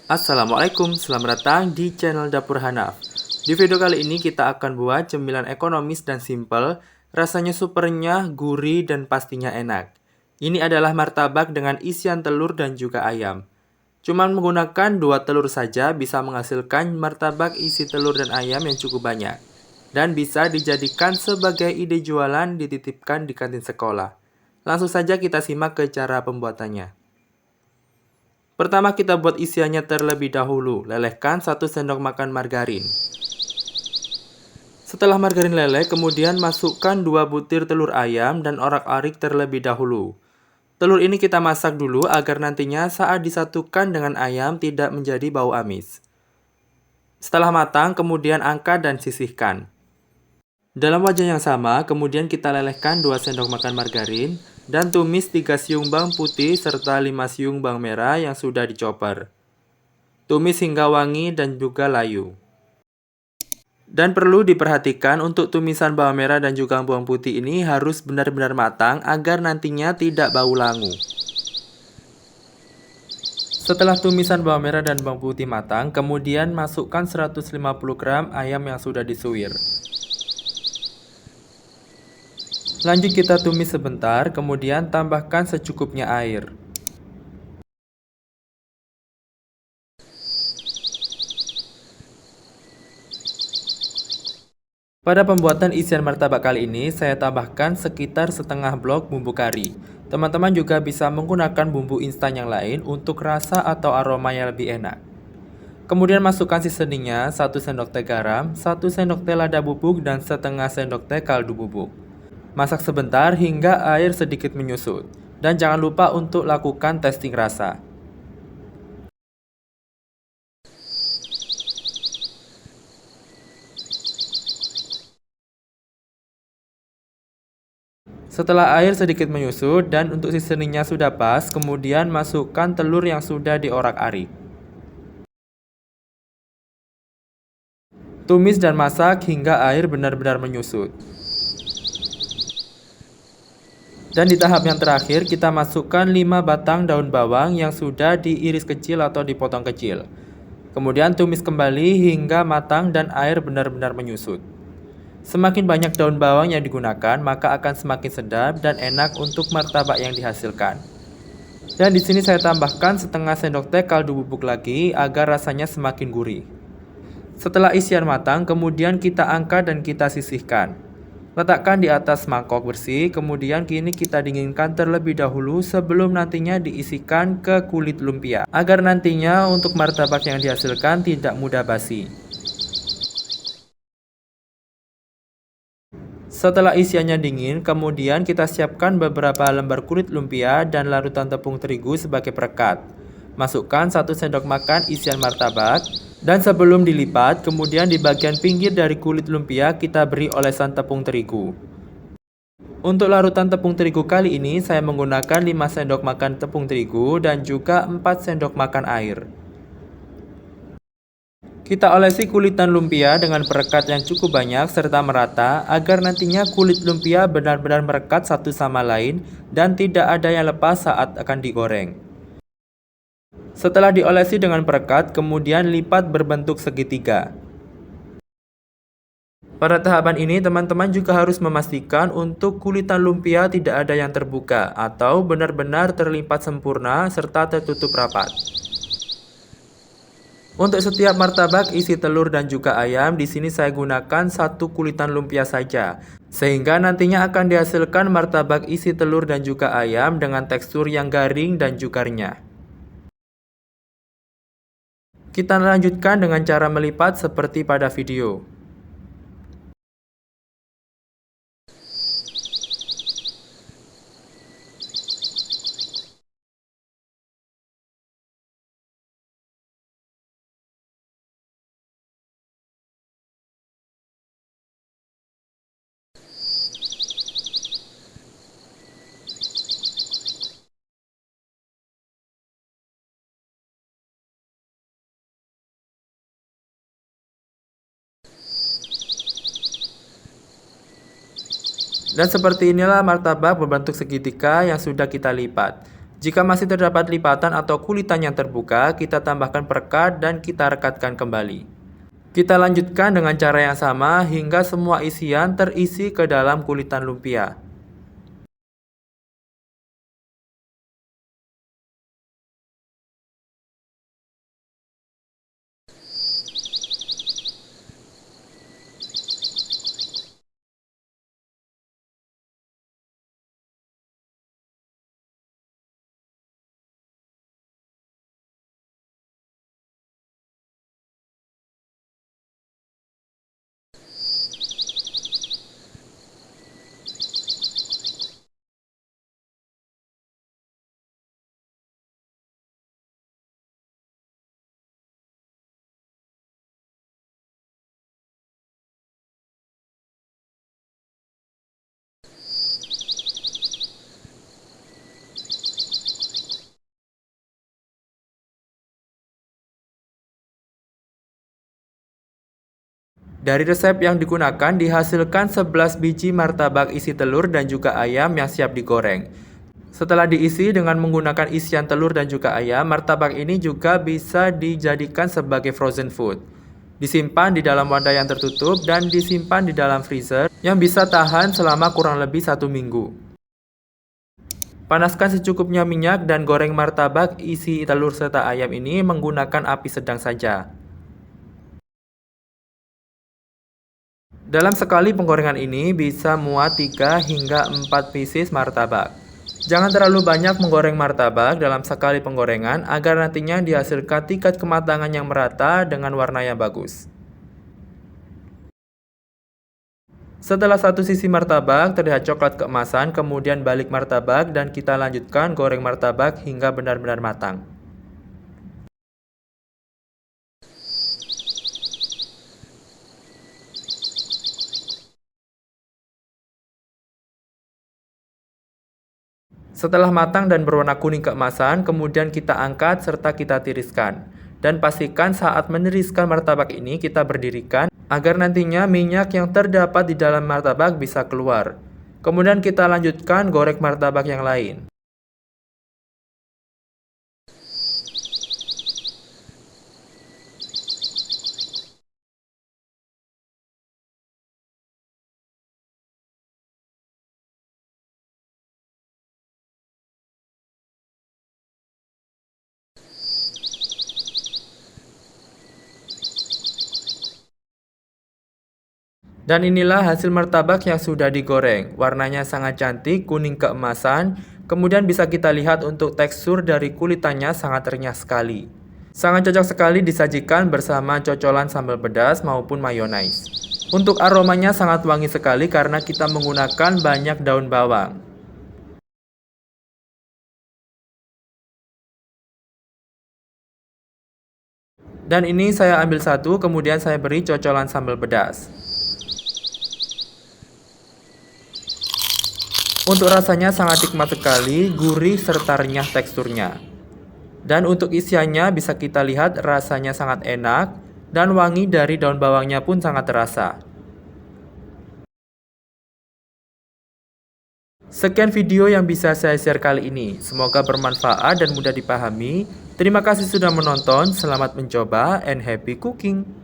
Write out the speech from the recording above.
Assalamualaikum, selamat datang di channel Dapur Hanaf. Di video kali ini kita akan buat cemilan ekonomis dan simple, rasanya super renyah, gurih, dan pastinya enak. Ini adalah martabak dengan isian telur dan juga ayam. Cuman menggunakan 2 telur saja bisa menghasilkan martabak isi telur dan ayam yang cukup banyak. Dan bisa dijadikan sebagai ide jualan dititipkan di kantin sekolah. Langsung saja kita simak ke cara pembuatannya. Pertama kita buat isiannya terlebih dahulu. Lelehkan 1 sendok makan margarin. Setelah margarin leleh, kemudian masukkan 2 butir telur ayam dan orak-arik terlebih dahulu. Telur ini kita masak dulu agar nantinya saat disatukan dengan ayam tidak menjadi bau amis. Setelah matang, kemudian angkat dan sisihkan. Dalam wajan yang sama, kemudian kita lelehkan 2 sendok makan margarin dan tumis 3 siung bawang putih serta 5 siung bawang merah yang sudah dicopper. Tumis hingga wangi dan juga layu. Dan perlu diperhatikan untuk tumisan bawang merah dan juga bawang putih ini harus benar-benar matang agar nantinya tidak bau langu. Setelah tumisan bawang merah dan bawang putih matang, kemudian masukkan 150 gram ayam yang sudah disuir. Lanjut kita tumis sebentar, kemudian tambahkan secukupnya air. Pada pembuatan isian martabak kali ini, saya tambahkan sekitar setengah blok bumbu kari. Teman-teman juga bisa menggunakan bumbu instan yang lain untuk rasa atau aroma yang lebih enak. Kemudian masukkan seasoningnya 1 sendok teh garam, 1 sendok teh lada bubuk, dan setengah sendok teh kaldu bubuk. Masak sebentar hingga air sedikit menyusut. Dan jangan lupa untuk lakukan testing rasa. Setelah air sedikit menyusut dan untuk seasoningnya sudah pas, kemudian masukkan telur yang sudah diorak-arik. Tumis dan masak hingga air benar-benar menyusut. Dan di tahap yang terakhir, kita masukkan 5 batang daun bawang yang sudah diiris kecil atau dipotong kecil. Kemudian tumis kembali hingga matang dan air benar-benar menyusut. Semakin banyak daun bawang yang digunakan, maka akan semakin sedap dan enak untuk martabak yang dihasilkan. Dan di sini saya tambahkan setengah sendok teh kaldu bubuk lagi agar rasanya semakin gurih. Setelah isian matang, kemudian kita angkat dan kita sisihkan. Letakkan di atas mangkok bersih, kemudian kini kita dinginkan terlebih dahulu sebelum nantinya diisikan ke kulit lumpia, agar nantinya untuk martabak yang dihasilkan tidak mudah basi. Setelah isiannya dingin, kemudian kita siapkan beberapa lembar kulit lumpia dan larutan tepung terigu sebagai perekat. Masukkan 1 sendok makan isian martabak, dan sebelum dilipat, kemudian di bagian pinggir dari kulit lumpia kita beri olesan tepung terigu. Untuk larutan tepung terigu kali ini, saya menggunakan 5 sendok makan tepung terigu dan juga 4 sendok makan air. Kita olesi kulitan lumpia dengan perekat yang cukup banyak serta merata agar nantinya kulit lumpia benar-benar merekat satu sama lain dan tidak ada yang lepas saat akan digoreng. Setelah diolesi dengan perekat, kemudian lipat berbentuk segitiga. Pada tahapan ini, teman-teman juga harus memastikan untuk kulitan lumpia tidak ada yang terbuka atau benar-benar terlipat sempurna serta tertutup rapat. Untuk setiap martabak isi telur dan juga ayam, di sini saya gunakan 1 kulitan lumpia saja. Sehingga nantinya akan dihasilkan martabak isi telur dan juga ayam dengan tekstur yang garing dan juga renyah. Kita lanjutkan dengan cara melipat seperti pada video. Dan seperti inilah martabak berbentuk segitiga yang sudah kita lipat. Jika masih terdapat lipatan atau kulitan yang terbuka, kita tambahkan perekat dan kita rekatkan kembali. Kita lanjutkan dengan cara yang sama hingga semua isian terisi ke dalam kulitan lumpia. Dari resep yang digunakan dihasilkan 11 biji martabak isi telur dan juga ayam yang siap digoreng. Setelah diisi dengan menggunakan isian telur dan juga ayam, martabak ini juga bisa dijadikan sebagai frozen food. Disimpan di dalam wadah yang tertutup dan disimpan di dalam freezer yang bisa tahan selama kurang lebih 1 minggu. Panaskan secukupnya minyak dan goreng martabak isi telur serta ayam ini menggunakan api sedang saja. Dalam sekali penggorengan ini bisa muat 3 hingga 4 pieces martabak. Jangan terlalu banyak menggoreng martabak dalam sekali penggorengan agar nantinya dihasilkan tingkat kematangan yang merata dengan warna yang bagus. Setelah satu sisi martabak terlihat coklat keemasan, kemudian balik martabak dan kita lanjutkan goreng martabak hingga benar-benar matang. Setelah matang dan berwarna kuning keemasan, kemudian kita angkat serta kita tiriskan. Dan pastikan saat meniriskan martabak ini kita berdirikan agar nantinya minyak yang terdapat di dalam martabak bisa keluar. Kemudian kita lanjutkan goreng martabak yang lain. Dan inilah hasil martabak yang sudah digoreng. Warnanya sangat cantik, kuning keemasan. Kemudian bisa kita lihat untuk tekstur dari kulitannya sangat renyah sekali. Sangat cocok sekali disajikan bersama cocolan sambal pedas maupun mayonaise. Untuk aromanya sangat wangi sekali karena kita menggunakan banyak daun bawang. Dan ini saya ambil satu, kemudian saya beri cocolan sambal pedas. Untuk rasanya sangat nikmat sekali, gurih serta renyah teksturnya. Dan untuk isiannya bisa kita lihat rasanya sangat enak dan wangi dari daun bawangnya pun sangat terasa. Sekian video yang bisa saya share kali ini. Semoga bermanfaat dan mudah dipahami. Terima kasih sudah menonton, selamat mencoba and happy cooking.